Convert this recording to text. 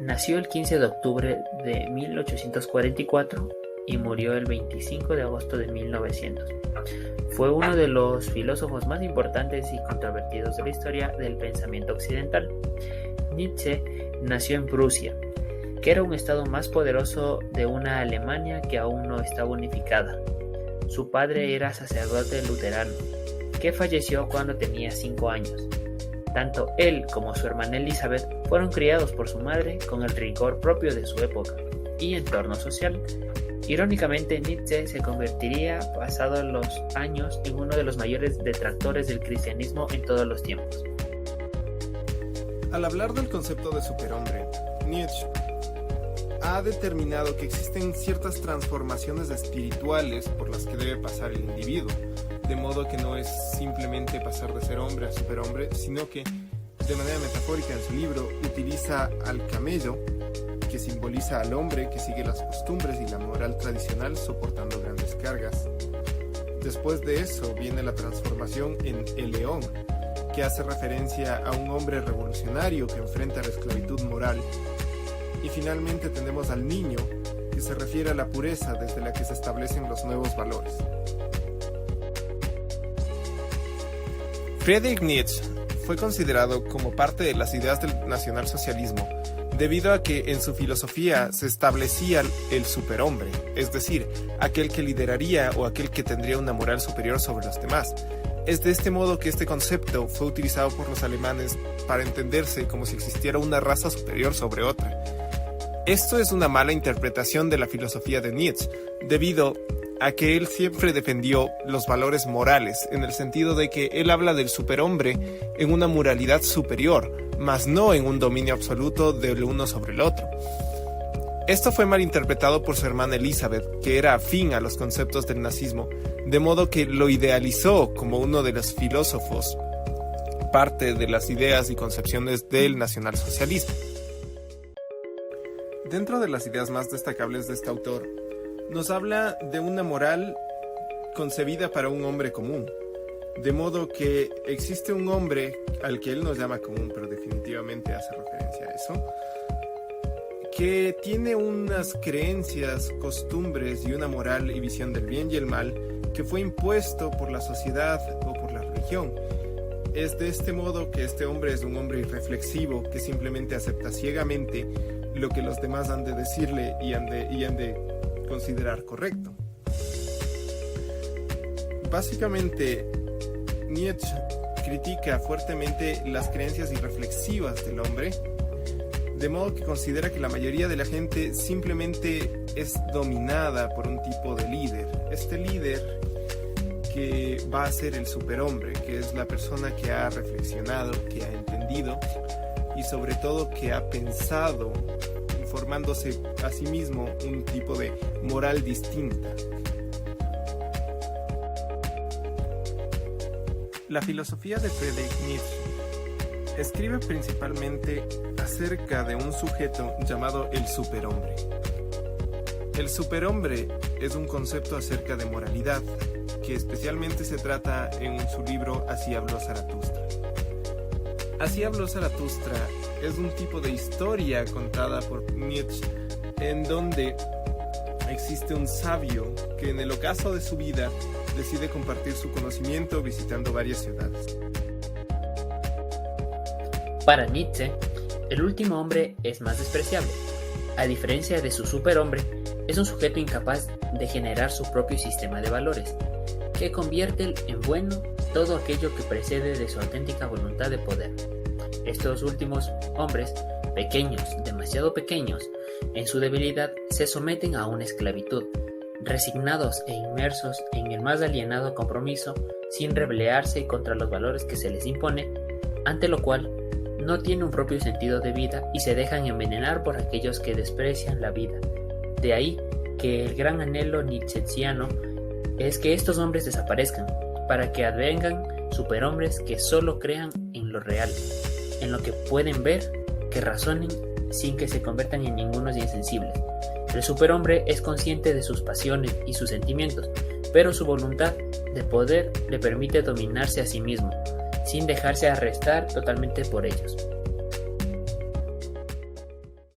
Nació el 15 de octubre de 1844 y murió el 25 de agosto de 1900. Fue uno de los filósofos más importantes y controvertidos de la historia del pensamiento occidental. Nietzsche nació en Prusia, que era un estado más poderoso de una Alemania que aún no estaba unificada. Su padre era sacerdote luterano, que falleció cuando tenía 5 años. Tanto él como su hermana Elizabeth fueron criados por su madre con el rigor propio de su época y entorno social. Irónicamente, Nietzsche se convertiría, pasados los años, en uno de los mayores detractores del cristianismo en todos los tiempos. Al hablar del concepto de superhombre, Nietzsche ha determinado que existen ciertas transformaciones espirituales por las que debe pasar el individuo, de modo que no es simplemente pasar de ser hombre a superhombre, sino que, de manera metafórica en su libro, utiliza al camello, que simboliza al hombre que sigue las costumbres y la moral tradicional soportando grandes cargas. Después de eso viene la transformación en el león, que hace referencia a un hombre revolucionario que enfrenta la esclavitud moral. Y finalmente tenemos al niño, que se refiere a la pureza desde la que se establecen los nuevos valores. Friedrich Nietzsche fue considerado como parte de las ideas del nacionalsocialismo debido a que en su filosofía se establecía el superhombre, es decir, aquel que lideraría o aquel que tendría una moral superior sobre los demás. Es de este modo que este concepto fue utilizado por los alemanes para entenderse como si existiera una raza superior sobre otra. Esto es una mala interpretación de la filosofía de Nietzsche, debido a que él siempre defendió los valores morales, en el sentido de que él habla del superhombre en una moralidad superior, mas no en un dominio absoluto del uno sobre el otro. Esto fue malinterpretado por su hermana Elizabeth, que era afín a los conceptos del nazismo, de modo que lo idealizó como uno de los filósofos, parte de las ideas y concepciones del nacionalsocialismo. Dentro de las ideas más destacables de este autor, nos habla de una moral concebida para un hombre común, de modo que existe un hombre al que él nos llama común, pero definitivamente hace referencia a eso, que tiene unas creencias, costumbres y una moral y visión del bien y el mal que fue impuesto por la sociedad o por la religión. Es de este modo que este hombre es un hombre irreflexivo que simplemente acepta ciegamente lo que los demás han de decirle y han de considerar correcto. Básicamente, Nietzsche critica fuertemente las creencias irreflexivas del hombre, de modo que considera que la mayoría de la gente simplemente es dominada por un tipo de líder. Este líder que va a ser el superhombre, que es la persona que ha reflexionado, que ha entendido y sobre todo que ha pensado, formándose a sí mismo un tipo de moral distinta. La filosofía de Friedrich Nietzsche escribe principalmente acerca de un sujeto llamado el superhombre. El superhombre es un concepto acerca de moralidad, que especialmente se trata en su libro Así habló Zaratustra. Así habló Zaratustra es un tipo de historia contada por Nietzsche en donde existe un sabio que en el ocaso de su vida decide compartir su conocimiento visitando varias ciudades. Para Nietzsche, el último hombre es más despreciable. A diferencia de su superhombre, es un sujeto incapaz de generar su propio sistema de valores, que convierte en bueno todo aquello que precede de su auténtica voluntad de poder. Estos últimos hombres, pequeños, demasiado pequeños, en su debilidad se someten a una esclavitud, resignados e inmersos en el más alienado compromiso, sin rebeliarse contra los valores que se les impone, ante lo cual no tiene un propio sentido de vida y se dejan envenenar por aquellos que desprecian la vida. De ahí que el gran anhelo nietzscheano es que estos hombres desaparezcan, para que advengan superhombres que solo crean en lo real, en lo que pueden ver, que razonen sin que se conviertan en ningunos insensibles. El superhombre es consciente de sus pasiones y sus sentimientos, pero su voluntad de poder le permite dominarse a sí mismo, sin dejarse arrestar totalmente por ellos.